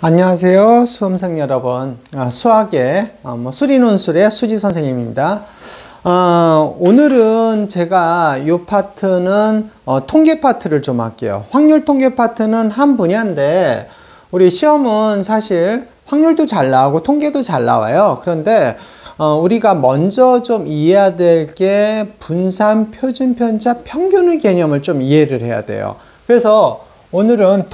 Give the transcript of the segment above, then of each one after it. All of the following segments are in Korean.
안녕하세요, 수험생 여러분. 수학의 수리논술의 수지 선생님입니다. 오늘은 제가 이 파트는 통계 파트를 좀 할게요. 확률 통계 파트는 한 분야인데 우리 시험은 사실 확률도 잘 나오고 통계도 잘 나와요. 그런데 우리가 먼저 좀 이해해야 될 게 분산, 표준 편차, 평균의 개념을 좀 이해를 해야 돼요. 그래서 오늘은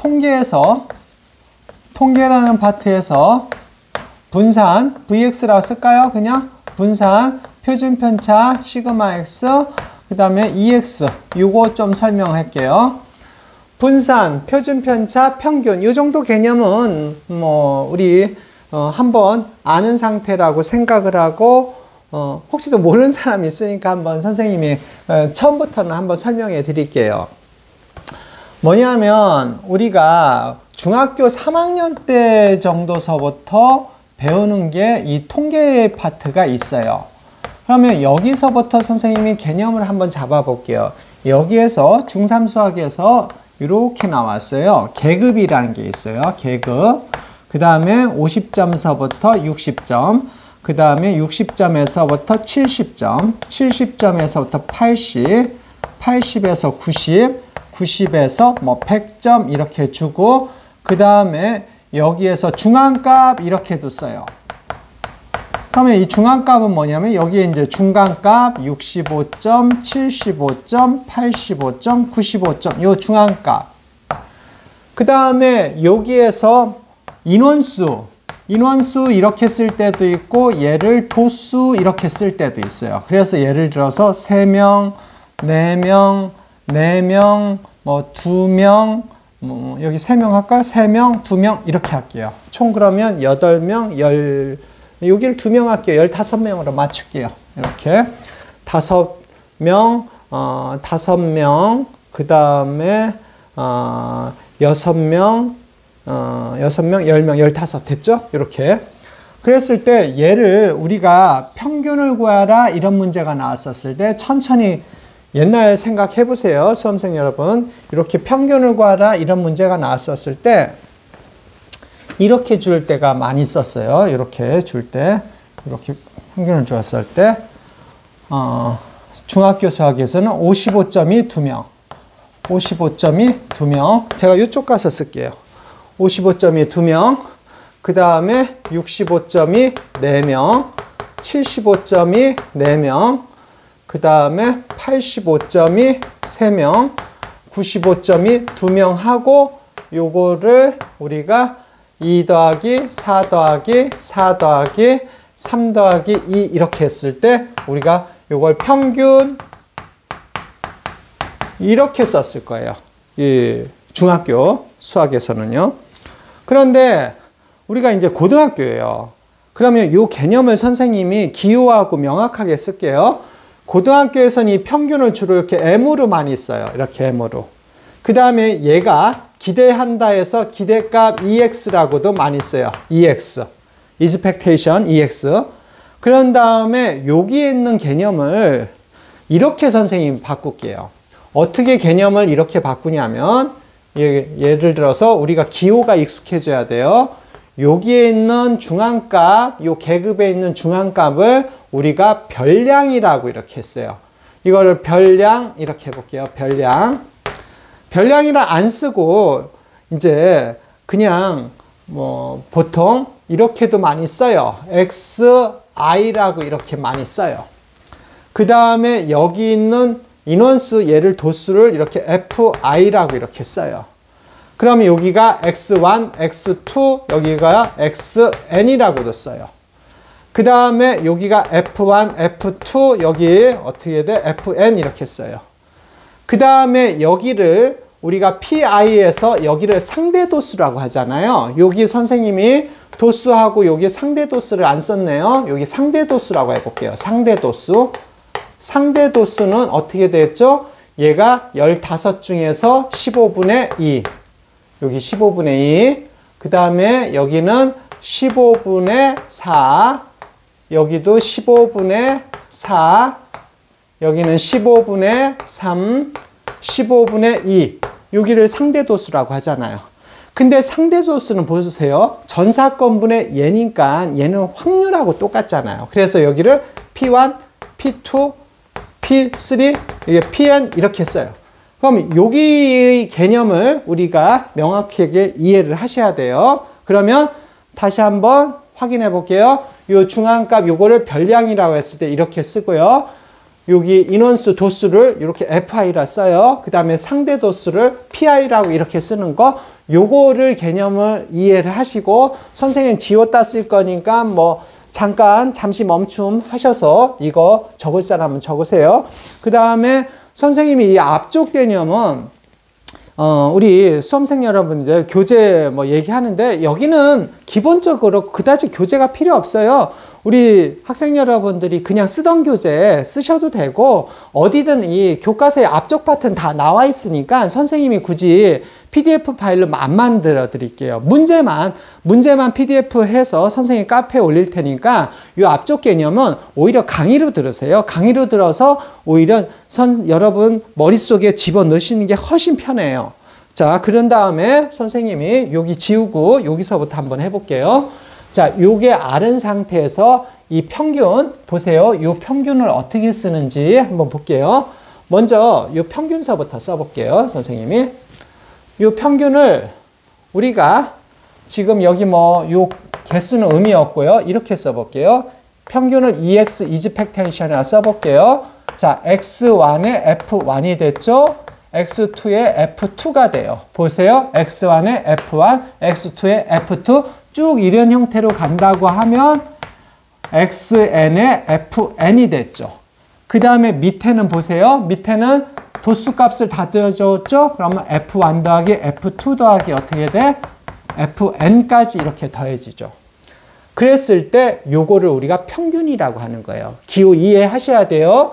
통계라는 파트에서 분산, VX라고 쓸까요? 그냥 분산, 표준 편차, 시그마 X, 그 다음에 EX, 요거 좀 설명할게요. 분산, 표준 편차, 평균, 요 정도 개념은 우리 한번 아는 상태라고 생각을 하고 혹시 또 모르는 사람이 있으니까 한번 선생님이 처음부터는 한번 설명해 드릴게요. 뭐냐면 우리가 중학교 3학년 때 정도서부터 배우는 게 이 통계 파트가 있어요. 그러면 여기서부터 선생님이 개념을 한번 잡아 볼게요. 여기에서 중3 수학에서 이렇게 나왔어요. 계급이라는 게 있어요. 계급. 그 다음에 50점서부터 60점. 그 다음에 60점에서부터 70점. 70점에서부터 80. 80에서 90. 90에서 100점 이렇게 주고 그 다음에 여기에서 중앙값 이렇게도 써요. 그러면 이 중앙값은 뭐냐면 여기에 이제 중간값 65점, 75점, 85점, 95점 요 중앙값. 그 다음에 여기에서 인원수 이렇게 쓸 때도 있고 얘를 도수 이렇게 쓸 때도 있어요. 그래서 예를 들어서 3명, 4명, 4명, 2명, 여기 3명 할까? 3명, 2명 이렇게 할게요. 총 그러면 8명, 여기를 2명 할게요. 15명으로 맞출게요. 이렇게 5명, 5명, 그 다음에 6명, 10명, 15 됐죠? 이렇게. 그랬을 때 얘를 우리가 평균을 구하라 이런 문제가 나왔었을 때 천천히 옛날 생각해 보세요. 수험생 여러분. 이렇게 평균을 구하라 이런 문제가 나왔었을 때 이렇게 줄 때가 많이 썼어요. 이렇게 줄 때 이렇게 평균을 주었을 때 중학교 수학에서는 55점이 2명 55점이 2명 제가 이쪽 가서 쓸게요. 55점이 2명 그 다음에 65점이 4명 75점이 4명 그 다음에 85점이 3명, 95점이 2명 하고 요거를 우리가 2 더하기 4 더하기 4 더하기 3 더하기 2 이렇게 했을 때 우리가 요걸 평균 이렇게 썼을 거예요. 이 중학교 수학에서는요. 그런데 우리가 이제 고등학교예요. 그러면 요 개념을 선생님이 기호하고 명확하게 쓸게요. 고등학교에서는 이 평균을 주로 이렇게 M으로 많이 써요. 이렇게 M으로. 그 다음에 얘가 기대한다 해서 기대값 EX라고도 많이 써요. EX. expectation, EX. 그런 다음에 여기에 있는 개념을 이렇게 선생님이 바꿀게요. 어떻게 개념을 이렇게 바꾸냐면 예를 들어서 우리가 기호가 익숙해져야 돼요. 여기에 있는 중앙값, 요 계급에 있는 중앙값을 우리가 별량이라고 이렇게 했어요. 이거를 별량 이렇게 해볼게요. 별량이라 안 쓰고 이제 그냥 보통 이렇게도 많이 써요. XI라고 이렇게 많이 써요. 그 다음에 여기 있는 인원수 얘를 도수를 이렇게 FI라고 이렇게 써요. 그러면 여기가 X1, X2, 여기가 XN이라고도 써요. 그 다음에 여기가 F1, F2, 여기 어떻게 돼? FN 이렇게 써요. 그 다음에 여기를 우리가 PI에서 여기를 상대도수라고 하잖아요. 여기 선생님이 도수하고 여기 상대도수를 안 썼네요. 여기 상대도수라고 해볼게요. 상대도수. 상대도수는 어떻게 됐죠? 얘가 15 중에서 15분의 2. 여기 15분의 2. 그 다음에 여기는 15분의 4. 여기도 15분의 4. 여기는 15분의 3. 15분의 2. 여기를 상대도수라고 하잖아요. 근데 상대소수는 보세요. 전사건분의 얘니까 얘는 확률하고 똑같잖아요. 그래서 여기를 P1, P2, P3, 이게 Pn 이렇게 써요. 그럼 여기의 개념을 우리가 명확하게 이해를 하셔야 돼요. 그러면 다시 한번 확인해 볼게요. 요 중앙값 요거를 별량이라고 했을 때 이렇게 쓰고요. 여기 인원수 도수를 이렇게 FI라 써요. 그 다음에 상대 도수를 PI라고 이렇게 쓰는 거, 요거를 개념을 이해를 하시고, 선생님 지웠다 쓸 거니까 뭐 잠시 멈춤 하셔서 이거 적을 사람은 적으세요. 그 다음에 선생님이 이 앞쪽 개념은 우리 수험생 여러분들 교재 뭐 얘기하는데 여기는 기본적으로 그다지 교재가 필요 없어요. 우리 학생 여러분들이 그냥 쓰던 교재 쓰셔도 되고 어디든 이 교과서의 앞쪽 파트는 다 나와 있으니까 선생님이 굳이 PDF 파일로 안 만들어 드릴게요. 문제만 PDF 해서 선생님 카페에 올릴 테니까 이 앞쪽 개념은 오히려 강의로 들으세요. 강의로 들어서 오히려 여러분 머릿속에 집어넣으시는 게 훨씬 편해요. 자, 그런 다음에 선생님이 여기 지우고 여기서부터 한번 해볼게요. 자, 요게 아른 상태에서 이 평균 보세요. 이 평균을 어떻게 쓰는지 한번 볼게요. 먼저 이 평균서부터 써볼게요. 선생님이 이 평균을 우리가 지금 여기 뭐 요 개수는 의미 없고요. 이렇게 써볼게요. 평균을 EX 이즈펙테이션이라 써볼게요. 자, X1의 F1이 됐죠? X2의 F2가 돼요. 보세요. X1의 F1, X2의 F2 쭉 이런 형태로 간다고 하면 XN의 FN이 됐죠. 그 다음에 밑에는 보세요. 밑에는 도수값을 다 떼어줬죠? 그러면 F1 더하기 F2 더하기 어떻게 돼? FN까지 이렇게 더해지죠. 그랬을 때 요거를 우리가 평균이라고 하는 거예요. 기호 이해하셔야 돼요.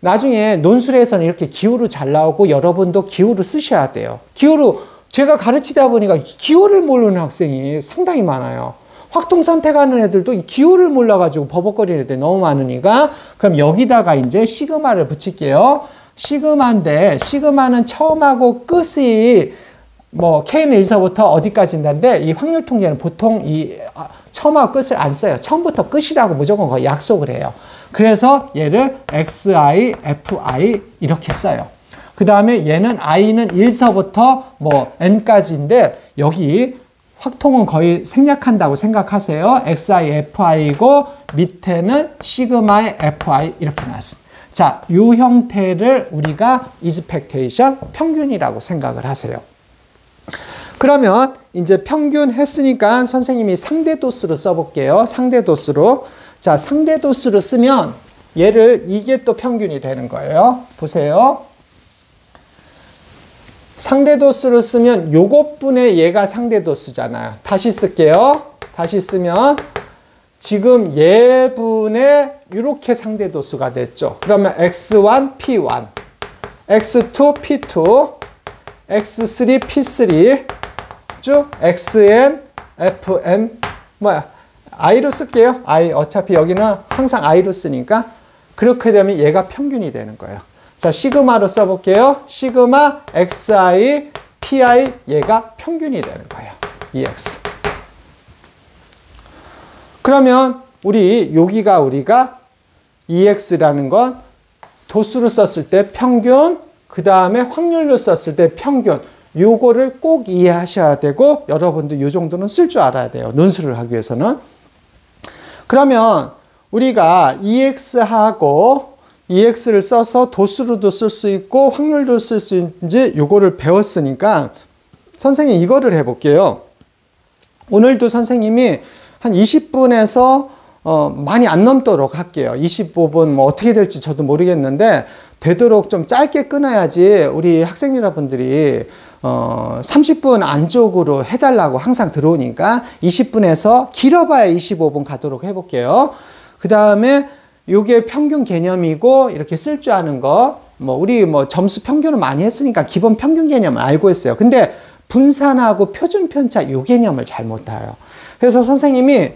나중에 논술에서는 이렇게 기호로 잘 나오고 여러분도 기호로 쓰셔야 돼요. 기호로 제가 가르치다 보니까 기호를 모르는 학생이 상당히 많아요. 확통 선택하는 애들도 이 기호를 몰라가지고 버벅거리는 애들이 너무 많으니까 그럼 여기다가 이제 시그마를 붙일게요. 시그마인데 시그마는 처음하고 끝이 뭐 K는 1서부터 어디까지인데 이 확률 통계는 보통 이 처음하고 끝을 안 써요. 처음부터 끝이라고 무조건 거의 약속을 해요. 그래서 얘를 XI, FI 이렇게 써요. 그 다음에 얘는 I는 1서부터 뭐 N까지인데 여기 확통은 거의 생략한다고 생각하세요. XI, FI고 밑에는 시그마의 FI 이렇게 나왔습니다. 자, 이 형태를 우리가 이즈펙테이션 평균이라고 생각을 하세요. 그러면 이제 평균 했으니까 선생님이 상대도수로 써볼게요. 상대도수로. 자, 상대도수로 쓰면 얘를 이게 또 평균이 되는 거예요. 보세요. 상대도수로 쓰면 요것분의 얘가 상대도수잖아요. 다시 쓸게요. 다시 쓰면 지금 얘분의 이렇게 상대도수가 됐죠. 그러면 X1, P1, X2, P2, X3, P3 쭉 XN, FN I로 쓸게요. I 어차피 여기는 항상 I로 쓰니까 그렇게 되면 얘가 평균이 되는 거예요. 자, 시그마로 써볼게요. 시그마 XI, PI 얘가 평균이 되는 거예요. EX. 그러면 여기가 우리가 EX라는 건 도수로 썼을 때 평균, 그 다음에 확률로 썼을 때 평균. 요거를 꼭 이해하셔야 되고 여러분도 요 정도는 쓸 줄 알아야 돼요. 논술을 하기 위해서는. 그러면 우리가 EX하고 EX를 써서 도수로도 쓸 수 있고 확률도 쓸 수 있는지 요거를 배웠으니까 선생님 이거를 해볼게요. 오늘도 선생님이 한 20분에서 많이 안 넘도록 할게요. 25분 뭐 어떻게 될지 저도 모르겠는데 되도록 좀 짧게 끊어야지 우리 학생 여러분들이 30분 안쪽으로 해달라고 항상 들어오니까 20분에서 길어봐야 25분 가도록 해볼게요. 그 다음에 요게 평균 개념이고 이렇게 쓸 줄 아는 거, 우리 점수 평균을 많이 했으니까 기본 평균 개념을 알고 있어요. 근데 분산하고 표준 편차 요 개념을 잘 못 알아요. 그래서 선생님이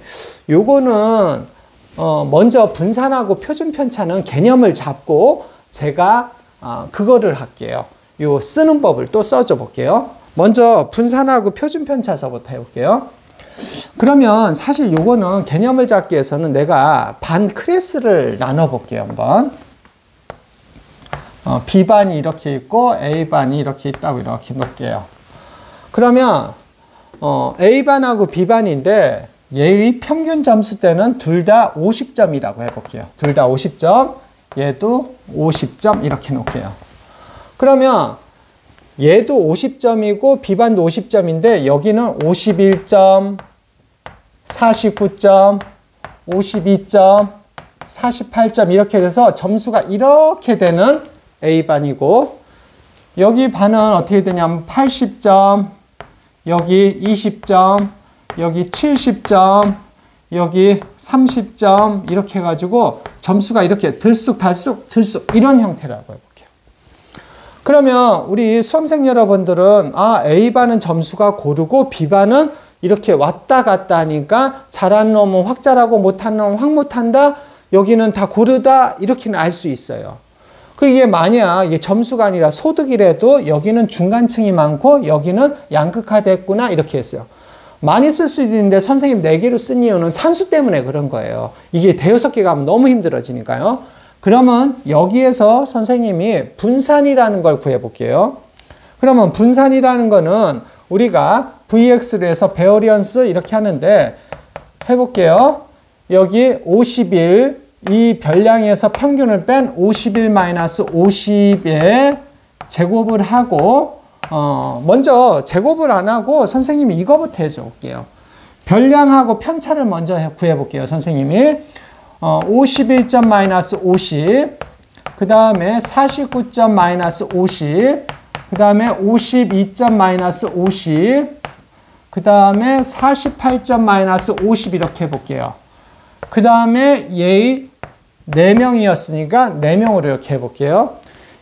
요거는 먼저 분산하고 표준 편차는 개념을 잡고 제가 그거를 할게요. 요 쓰는 법을 또 써줘 볼게요. 먼저 분산하고 표준편차서부터 해볼게요. 그러면 사실 요거는 개념을 잡기 위해서는 내가 반 클래스를 나눠볼게요. 한번. B반이 이렇게 있고 A반이 이렇게 있다고 이렇게 볼게요. 그러면 A반하고 B반인데 얘의 평균 점수대는 둘 다 50점이라고 해볼게요. 둘 다 50점, 얘도 50점 이렇게 놓을게요. 그러면 얘도 50점이고 B반도 50점인데 여기는 51점, 49점, 52점, 48점 이렇게 돼서 점수가 이렇게 되는 A반이고 여기 반은 어떻게 되냐면 80점, 여기 20점, 여기 70점, 여기 30점 이렇게 해가지고 점수가 이렇게 들쑥달쑥 이런 형태라고 해볼게요. 그러면 우리 수험생 여러분들은 A반은 점수가 고르고 B반은 이렇게 왔다 갔다 하니까 잘하는 놈은 확 잘하고 못하는 놈은 확 못한다. 여기는 다 고르다 이렇게는 알 수 있어요. 이게 만약 이게 점수가 아니라 소득이라도 여기는 중간층이 많고 여기는 양극화됐구나 이렇게 했어요. 많이 쓸 수 있는데 선생님 4개로 쓴 이유는 산수 때문에 그런 거예요. 이게 대여섯 개가 하면 너무 힘들어지니까요. 그러면 여기에서 선생님이 분산이라는 걸 구해볼게요. 그러면 분산이라는 거는 우리가 VX를 해서 베어리언스 이렇게 하는데 해볼게요. 여기 51, 이 별량에서 평균을 뺀 51-50의 제곱을 하고 먼저 제곱을 안 하고 선생님이 이거부터 해줄게요. 별량하고 편차를 먼저 구해볼게요. 선생님이 51점 마이너스 50, 그 다음에 49점 마이너스 50, 그 다음에 52점 마이너스 50, 그 다음에 48점 마이너스 50 이렇게 해볼게요. 그 다음에 얘의 4명이었으니까 4명으로 이렇게 해볼게요.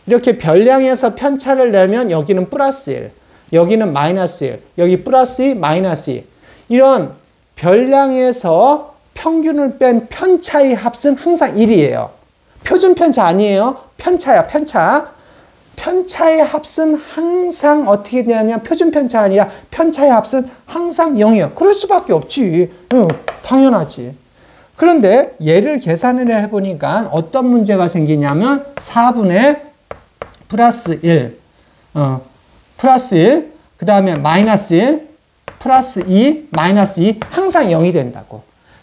이렇게 별량에서 편차를 내면 여기는 플러스 1, 여기는 마이너스 1, 여기 플러스 2, 마이너스 2. 이런 별량에서 평균을 뺀 편차의 합은 항상 1이에요. 표준 편차 아니에요. 편차야, 편차. 편차의 합은 항상 어떻게 되냐면 표준 편차 아니라 편차의 합은 항상 0이에요. 그럴 수밖에 없지. 당연하지. 그런데 얘를 계산을 해보니까 어떤 문제가 생기냐면 4분의 플러스 1, 플러스 1, 그 다음에 마이너스 1, 플러스 2, 마이너스 2 항상 0이 된다고.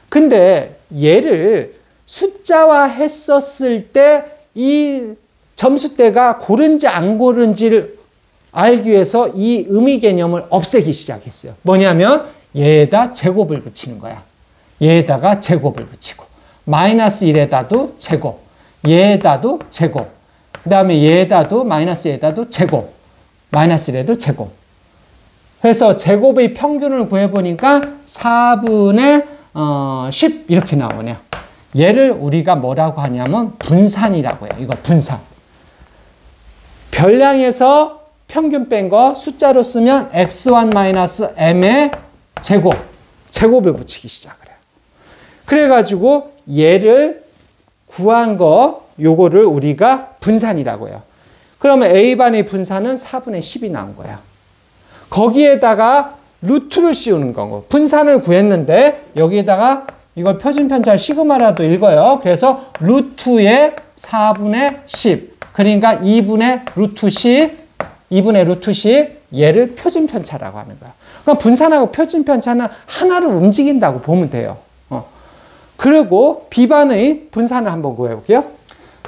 근데 얘를 숫자화 했었을 때 이 점수대가 고른지 안 고른지를 알기 위해서 이 의미 개념을 없애기 시작했어요. 뭐냐면 얘에다 제곱을 붙이는 거야. 얘에다가 제곱을 붙이고 마이너스 1에다도 제곱, 얘에다도 제곱, 그 다음에 얘에다도 마이너스 얘에다도 제곱, 마이너스 1에도 제곱. 그래서 제곱의 평균을 구해보니까 4분의 10 이렇게 나오네요. 얘를 우리가 뭐라고 하냐면 분산이라고 해요. 이거 분산. 별량에서 평균 뺀 거 숫자로 쓰면 x1-m의 제곱, 제곱을 붙이기 시작을 해요. 그래가지고 얘를 구한 거 요거를 우리가 분산이라고 해요. 그러면 A반의 분산은 4분의 10이 나온 거야. 거기에다가 루트를 씌우는 거고 분산을 구했는데 여기에다가 이걸 표준편차를 시그마라도 읽어요. 그래서 루트의 4분의 10 그러니까 2분의 루트 10 2분의 루트 10 얘를 표준편차라고 하는 거야. 그러니까 분산하고 표준편차는 하나로 움직인다고 보면 돼요. 그리고 B반의 분산을 한번 구해볼게요.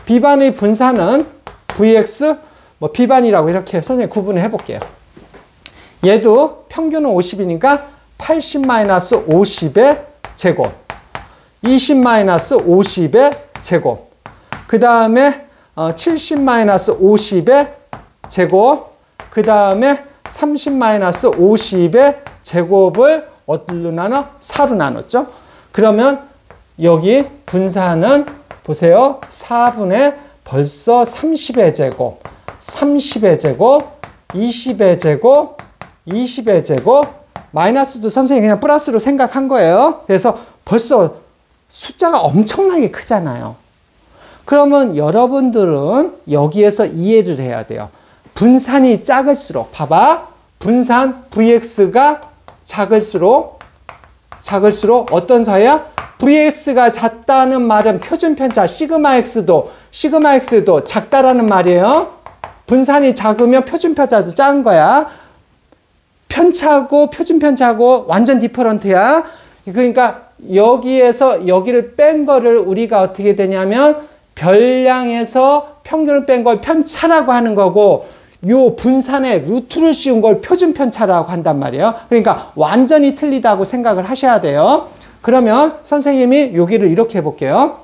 B반의 분산은 Vx B반이라고 이렇게 선생님 구분을 해볼게요. 얘도 평균은 50이니까 80-50의 제곱, 20-50의 제곱, 그 다음에 70-50의 제곱, 그 다음에 30-50의 제곱을 어디로 나눠? 4로 나눴죠. 그러면 여기 분산은 보세요. 4분의 벌써 30의 제곱, 30의 제곱, 20의 제곱, 20의 제곱, 마이너스도 선생님이 그냥 플러스로 생각한 거예요. 그래서 벌써 숫자가 엄청나게 크잖아요. 그러면 여러분들은 여기에서 이해를 해야 돼요. 분산이 작을수록, 봐봐. 분산 Vx가 작을수록 어떤 사회야? Vx가 작다는 말은 표준편차 시그마 X도 작다라는 말이에요. 분산이 작으면 표준편차도 작은 거야. 편차고 표준편차고 완전 디퍼런트야. 그러니까 여기에서 여기를 뺀 거를 우리가 어떻게 되냐면 별량에서 평균을 뺀 걸 편차라고 하는 거고, 요 분산에 루트를 씌운 걸 표준편차라고 한단 말이에요. 그러니까 완전히 틀리다고 생각을 하셔야 돼요. 그러면 선생님이 여기를 이렇게 해볼게요.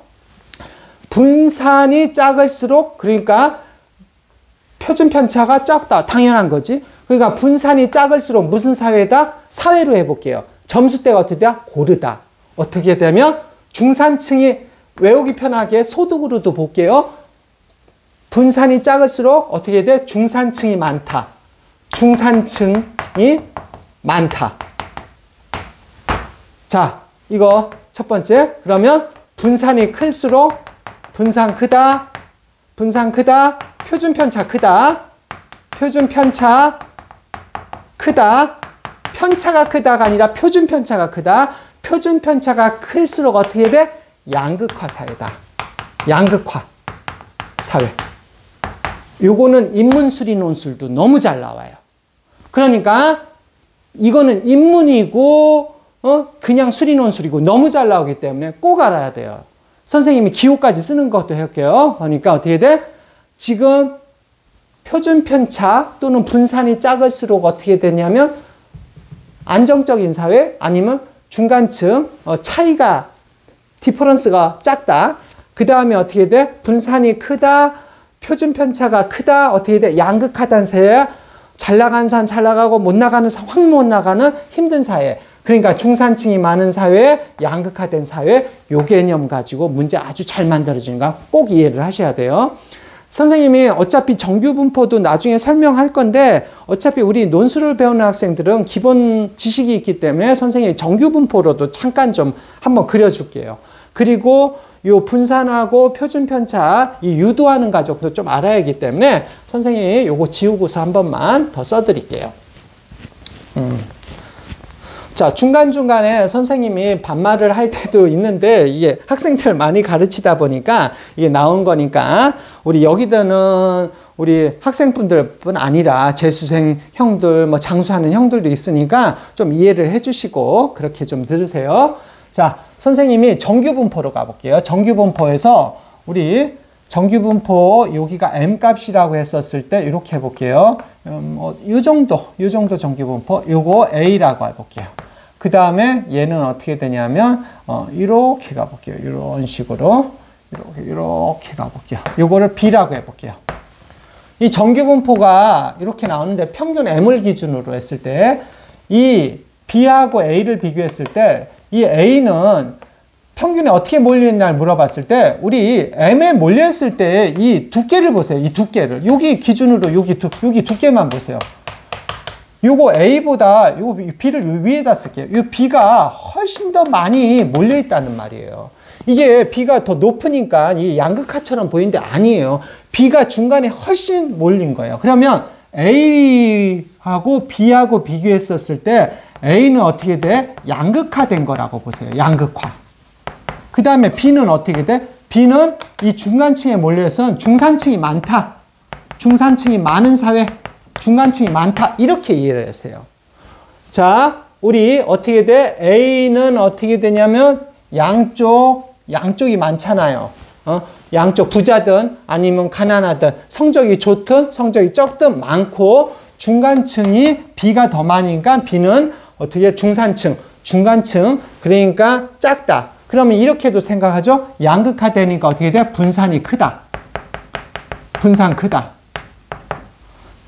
분산이 작을수록, 그러니까 표준편차가 작다. 당연한 거지. 그러니까 분산이 작을수록 무슨 사회다? 사회로 해볼게요. 점수대가 어떻게 돼요? 고르다. 어떻게 되면 중산층이 외우기 편하게 소득으로도 볼게요. 분산이 작을수록 어떻게 돼? 중산층이 많다. 중산층이 많다. 자, 이거 첫 번째. 그러면 분산이 클수록 분산 크다. 표준편차 크다. 표준편차 크다. 편차가 크다가 아니라 표준편차가 크다. 표준편차가 클수록 어떻게 돼? 양극화 사회다. 양극화 사회. 요거는 인문수리 논술도 너무 잘 나와요. 그러니까 이거는 인문이고 그냥 수리 논술이고 너무 잘 나오기 때문에 꼭 알아야 돼요. 선생님이 기호까지 쓰는 것도 할게요. 그러니까 어떻게 돼? 지금 표준편차 또는 분산이 작을수록 어떻게 되냐면 안정적인 사회 아니면 중간층 차이가 디퍼런스가 작다. 그 다음에 어떻게 돼? 분산이 크다. 표준편차가 크다. 어떻게 돼? 양극화된 사회. 잘 나가는 사람 잘 나가고 못 나가는 사람 확 못 나가는 힘든 사회. 그러니까 중산층이 많은 사회, 양극화된 사회. 요 개념 가지고 문제 아주 잘 만들어지니까 꼭 이해를 하셔야 돼요. 선생님이 어차피 정규분포도 나중에 설명할 건데 어차피 우리 논술을 배우는 학생들은 기본 지식이 있기 때문에 선생님이 정규분포로도 잠깐 좀 한번 그려줄게요. 그리고 요 분산하고 표준편차 이 유도하는 과정도 좀 알아야 하기 때문에 선생님이 요거 지우고서 한 번만 더 써드릴게요. 자, 중간중간에 선생님이 반말을 할 때도 있는데 이게 학생들 많이 가르치다 보니까 이게 나온 거니까 우리 여기다는 우리 학생분들뿐 아니라 재수생 형들, 뭐 장수하는 형들도 있으니까 좀 이해를 해주시고 그렇게 좀 들으세요. 자, 선생님이 정규분포로 가볼게요. 정규분포에서 우리 정규분포 여기가 m값이라고 했었을 때 이렇게 해볼게요. 요 정도 정규분포 요거 A라고 해볼게요. 그 다음에 얘는 어떻게 되냐면 이렇게 가볼게요. 이런 식으로 이렇게 가볼게요. 요거를 B라고 해볼게요. 이 정규분포가 이렇게 나오는데 평균 M을 기준으로 했을 때 이 B하고 A를 비교했을 때 이 A는 평균에 어떻게 몰려있나를 물어봤을 때 우리 M에 몰려있을 때 이 두께를 보세요. 이 두께를 여기 기준으로 여기 두께만 보세요. 요거 A보다 요거 B를 위에다 쓸게요. 이 B가 훨씬 더 많이 몰려있다는 말이에요. 이게 B가 더 높으니까 이 양극화처럼 보이는데 아니에요. B가 중간에 훨씬 몰린 거예요. 그러면 A하고 B하고 비교했었을 때 A는 어떻게 돼? 양극화된 거라고 보세요. 양극화. 그 다음에 B는 어떻게 돼? B는 이 중간층에 몰려서 중산층이 많다. 중산층이 많은 사회. 중간층이 많다. 이렇게 이해를 하세요. 자, 우리 어떻게 돼? A는 어떻게 되냐면 양쪽이 많잖아요. 양쪽 부자든 아니면 가난하든 성적이 좋든 성적이 적든 많고 중간층이 B가 더 많으니까 B는 어떻게 중산층, 중간층 그러니까 작다. 그러면 이렇게도 생각하죠. 양극화되니까 어떻게 돼? 분산이 크다. 분산 크다.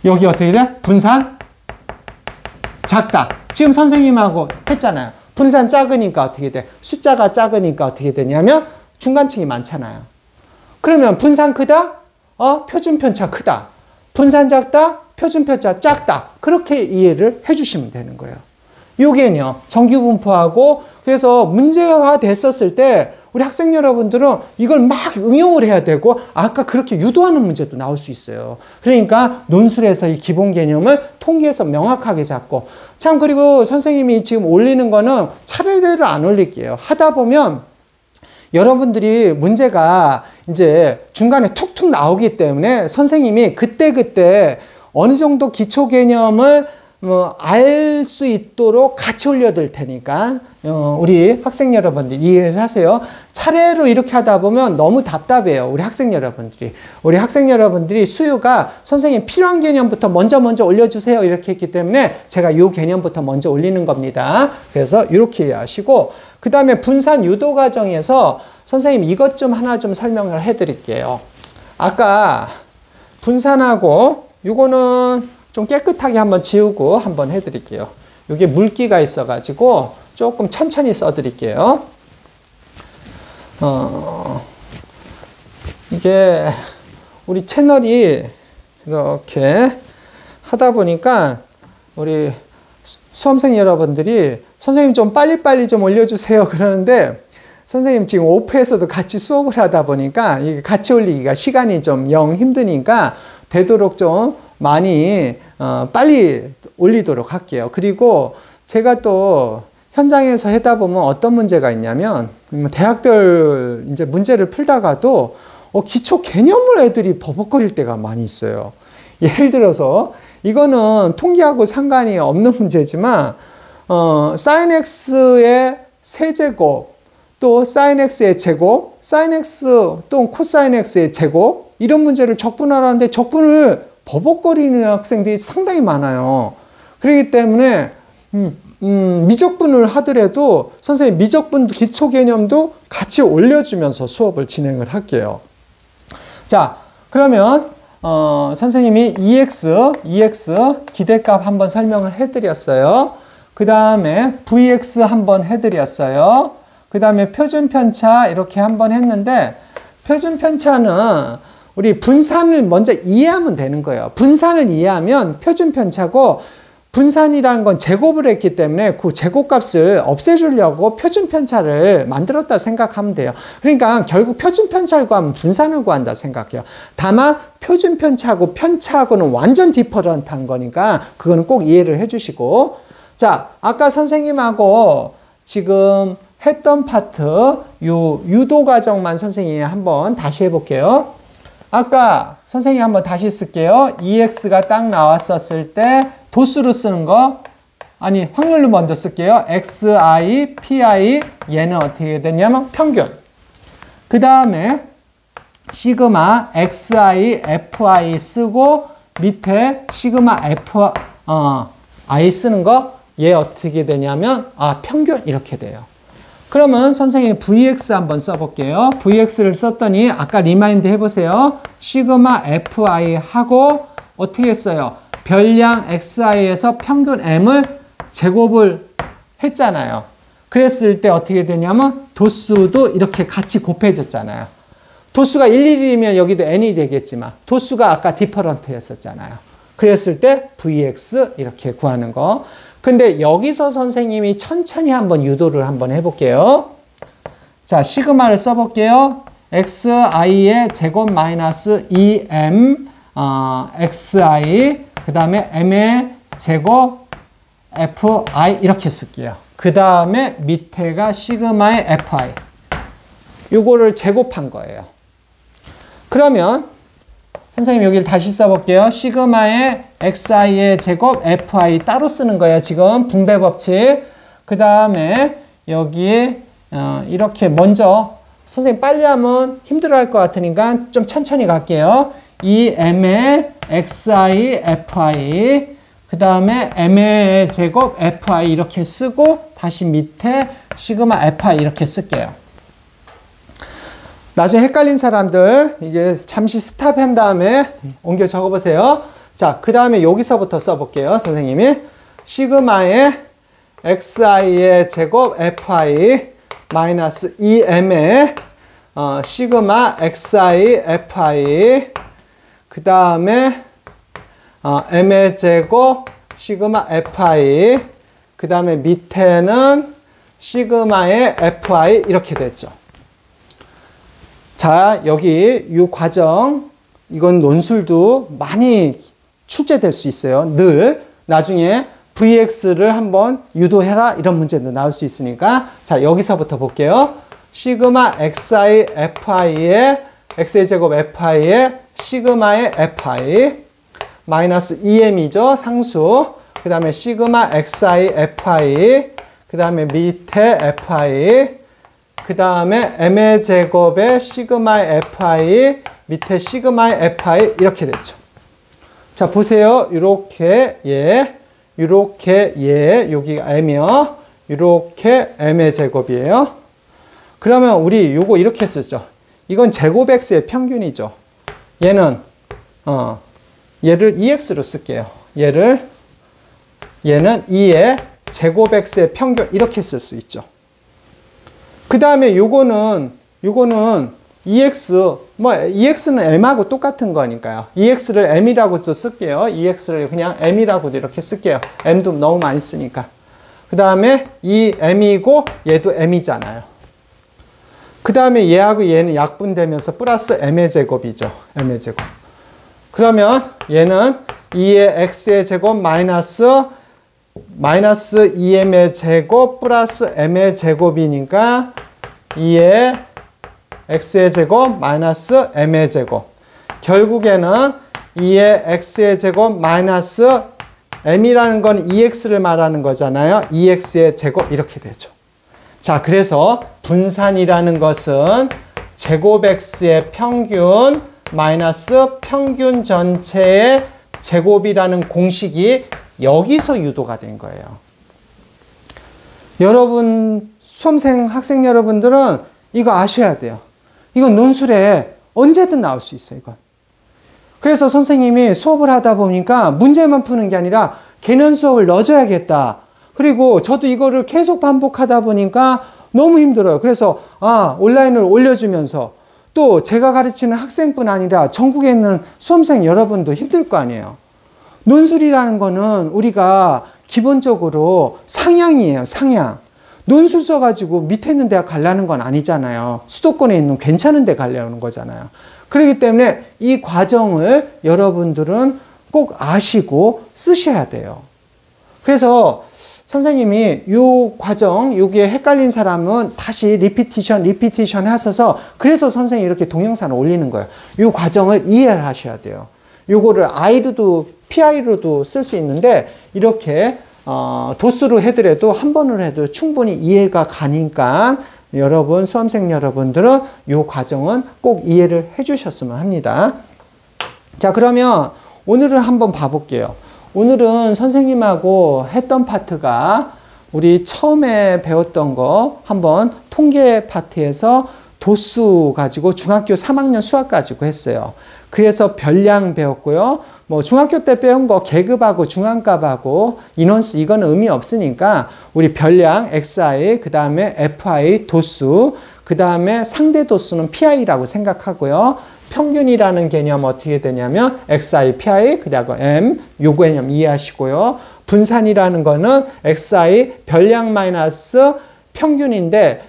여기 어떻게 돼? 분산 작다. 지금 선생님하고 했잖아요. 분산 작으니까 어떻게 돼? 숫자가 작으니까 어떻게 되냐면 중간층이 많잖아요. 그러면 분산 크다? 표준편차 크다. 분산 작다? 표준편차 작다. 그렇게 이해를 해주시면 되는 거예요. 요 개념, 정규분포하고 그래서 문제화 됐었을 때 우리 학생 여러분들은 이걸 막 응용을 해야 되고 아까 그렇게 유도하는 문제도 나올 수 있어요. 그러니까 논술에서 이 기본 개념을 통계에서 명확하게 잡고 참 그리고 선생님이 지금 올리는 거는 차례대로 안 올릴게요. 하다 보면 여러분들이 문제가 이제 중간에 툭툭 나오기 때문에 선생님이 그때그때 어느 정도 기초 개념을 알 수 있도록 같이 올려둘 테니까 우리 학생 여러분들 이해를 하세요. 차례로 이렇게 하다 보면 너무 답답해요. 우리 학생 여러분들이 수요가 선생님 필요한 개념부터 먼저 올려주세요 이렇게 했기 때문에 제가 이 개념부터 먼저 올리는 겁니다. 그래서 이렇게 이해하시고 그 다음에 분산 유도 과정에서 선생님 이것 좀 하나 좀 설명을 해드릴게요. 아까 분산하고 이거는 좀 깨끗하게 한번 지우고 한번 해드릴게요. 이게 물기가 있어가지고 조금 천천히 써드릴게요. 이게 우리 채널이 이렇게 하다 보니까 우리 수험생 여러분들이 선생님 좀 빨리빨리 좀 올려주세요 그러는데 선생님 지금 오프에서도 같이 수업을 하다 보니까 이게 같이 올리기가 시간이 좀 영 힘드니까 되도록 좀 많이 빨리 올리도록 할게요. 그리고 제가 또 현장에서 하다 보면 어떤 문제가 있냐면 대학별 이제 문제를 풀다가도 기초 개념을 애들이 버벅거릴 때가 많이 있어요. 예를 들어서 이거는 통계하고 상관이 없는 문제지만 sin x의 세제곱 또 sin x의 제곱, sin x 또 코사인 x의 제곱 이런 문제를 적분하라는데 적분을 버벅거리는 학생들이 상당히 많아요. 그렇기 때문에 미적분을 하더라도 선생님 미적분 기초 개념도 같이 올려주면서 수업을 진행을 할게요. 자, 그러면 선생님이 EX 기대값 한번 설명을 해드렸어요. 그 다음에 VX 한번 해드렸어요. 그 다음에 표준편차 이렇게 한번 했는데 표준편차는 우리 분산을 먼저 이해하면 되는 거예요. 분산을 이해하면 표준편차고 분산이라는 건 제곱을 했기 때문에 그 제곱값을 없애주려고 표준편차를 만들었다 생각하면 돼요. 그러니까 결국 표준편차를 구하면 분산을 구한다 생각해요. 다만 표준편차하고 편차하고는 완전 디퍼런트한 거니까 그거는 꼭 이해를 해주시고 자, 아까 선생님하고 지금 했던 파트 요 유도 과정만 선생님이 한번 다시 해볼게요. 아까 선생님 한번 다시 쓸게요. EX가 딱 나왔었을 때 도수로 쓰는 거 아니 확률로 먼저 쓸게요. XI, PI 얘는 어떻게 되냐면 평균. 그 다음에 시그마 XI, FI 쓰고 밑에 시그마 I 쓰는 거 얘 어떻게 되냐면 평균 이렇게 돼요. 그러면 선생님 VX 한번 써볼게요. VX를 썼더니 아까 리마인드 해보세요. 시그마 FI 하고 어떻게 했어요? 별량 XI에서 평균 M을 제곱을 했잖아요. 그랬을 때 어떻게 되냐면 도수도 이렇게 같이 곱해졌잖아요. 도수가 11이면 여기도 N이 되겠지만 도수가 아까 디퍼런트였었잖아요. 그랬을 때 VX 이렇게 구하는 거. 근데 여기서 선생님이 천천히 한번 유도를 한번 해볼게요. 자, 시그마를 써볼게요. xi의 제곱 마이너스 2m xi 그 다음에 m의 제곱 fi 이렇게 쓸게요. 그 다음에 밑에가 시그마의 fi 요거를 제곱한 거예요. 그러면 선생님 여기를 다시 써볼게요. 시그마의 xi의 제곱 fi 따로 쓰는 거예요. 지금 분배 법칙. 그 다음에 여기에 이렇게 먼저 선생님 빨리 하면 힘들어할 것 같으니까 좀 천천히 갈게요. 이 m의 xi fi 그 다음에 m의 제곱 fi 이렇게 쓰고 다시 밑에 시그마 fi 이렇게 쓸게요. 나중에 헷갈린 사람들 이게 잠시 스탑한 다음에 옮겨 적어보세요. 자, 그 다음에 여기서부터 써볼게요. 선생님이 시그마의 xi의 제곱 fi 마이너스 2m의 시그마 xi fi 그 다음에 m의 제곱 시그마 fi 그 다음에 밑에는 시그마의 fi 이렇게 됐죠. 자, 여기 이 과정, 이건 논술도 많이 출제될 수 있어요. 늘 나중에 Vx를 한번 유도해라 이런 문제도 나올 수 있으니까 자, 여기서부터 볼게요. 시그마 xi fi의 x의 제곱 fi의 시그마의 fi 마이너스 2m이죠. 상수. 그 다음에 시그마 xi fi 그 다음에 밑에 fi 그 다음에 m의 제곱의 시그마의 fi 밑에 시그마의 fi 이렇게 됐죠. 자, 보세요. 요렇게 요렇게 여기가 m이요. 요렇게 m의 제곱이에요. 그러면 우리 요거 이렇게 쓰죠. 이건 제곱 x의 평균이죠. 얘는 얘를 2x로 쓸게요. 얘는 2의 제곱 x의 평균 이렇게 쓸 수 있죠. 그 다음에 요거는 2x, 뭐 2x는 m하고 똑같은 거니까요. 2x를 m이라고도 쓸게요. 2x를 그냥 m이라고도 이렇게 쓸게요. m도 너무 많이 쓰니까. 그 다음에 이 m이고 얘도 m이잖아요. 그 다음에 얘하고 얘는 약분되면서 플러스 m의 제곱이죠. m의 제곱. 그러면 얘는 2의 x의 제곱 마이너스 2m의 제곱 플러스 m의 제곱이니까 2의 x의 제곱 마이너스 m의 제곱. 결국에는 2의 x의 제곱 마이너스 m이라는 건 2x를 말하는 거잖아요. 2x의 제곱 이렇게 되죠. 자, 그래서 분산이라는 것은 제곱 x의 평균 마이너스 평균 전체의 제곱이라는 공식이 여기서 유도가 된 거예요. 여러분, 수험생, 학생 여러분들은 이거 아셔야 돼요. 이건 논술에 언제든 나올 수 있어요, 이건. 그래서 선생님이 수업을 하다 보니까 문제만 푸는 게 아니라 개념 수업을 넣어줘야겠다. 그리고 저도 이거를 계속 반복하다 보니까 너무 힘들어요. 그래서 온라인을 올려주면서 또 제가 가르치는 학생뿐 아니라 전국에 있는 수험생 여러분도 힘들 거 아니에요. 논술이라는 거는 우리가 기본적으로 상향이에요, 상향. 논술 써가지고 밑에 있는 대학 가려는 건 아니잖아요. 수도권에 있는 괜찮은 데 가려는 거잖아요. 그렇기 때문에 이 과정을 여러분들은 꼭 아시고 쓰셔야 돼요. 그래서 선생님이 이 과정, 여기에 헷갈린 사람은 다시 리피티션 하셔서 그래서 선생님이 이렇게 동영상을 올리는 거예요. 이 과정을 이해를 하셔야 돼요. 요거를 I로도 PI로도 쓸 수 있는데 이렇게 도수로 해더라도 한 번으로 해도 충분히 이해가 가니까 여러분, 수험생 여러분들은 이 과정은 꼭 이해를 해 주셨으면 합니다. 자, 그러면 오늘은 한번 봐볼게요. 오늘은 선생님하고 했던 파트가 우리 처음에 배웠던 거 한번 통계 파트에서 도수 가지고 중학교 3학년 수학 가지고 했어요. 그래서 별량 배웠고요. 뭐 중학교 때 배운 거 계급하고 중앙값하고 인원수 이거는 의미 없으니까 우리 별량 xi 그 다음에 fi 도수 그 다음에 상대 도수는 pi라고 생각하고요. 평균이라는 개념 어떻게 되냐면 xi pi 그리고 m 요 개념 이해하시고요. 분산이라는 거는 xi 별량 마이너스 평균인데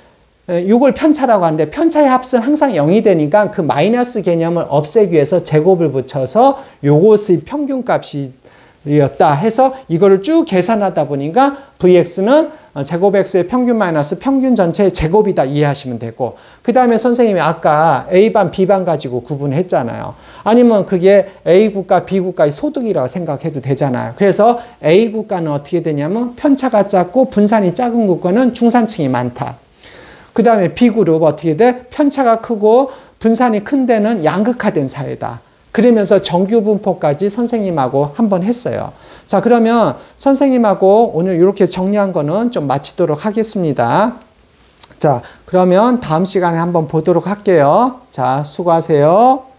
이걸 편차라고 하는데 편차의 합은 항상 0이 되니까 그 마이너스 개념을 없애기 위해서 제곱을 붙여서 요것의 평균값이었다 해서 이거를 쭉 계산하다 보니까 vx는 제곱 x의 평균 마이너스 평균 전체의 제곱이다 이해하시면 되고 그 다음에 선생님이 아까 A반, B반 가지고 구분했잖아요. 아니면 그게 A국가, B국가의 소득이라고 생각해도 되잖아요. 그래서 A국가는 어떻게 되냐면 편차가 작고 분산이 작은 국가는 중산층이 많다. 그 다음에 B그룹 어떻게 돼? 편차가 크고 분산이 큰 데는 양극화된 사회다. 그러면서 정규분포까지 선생님하고 한번 했어요. 자, 그러면 선생님하고 오늘 이렇게 정리한 거는 좀 마치도록 하겠습니다. 자, 그러면 다음 시간에 한번 보도록 할게요. 자, 수고하세요.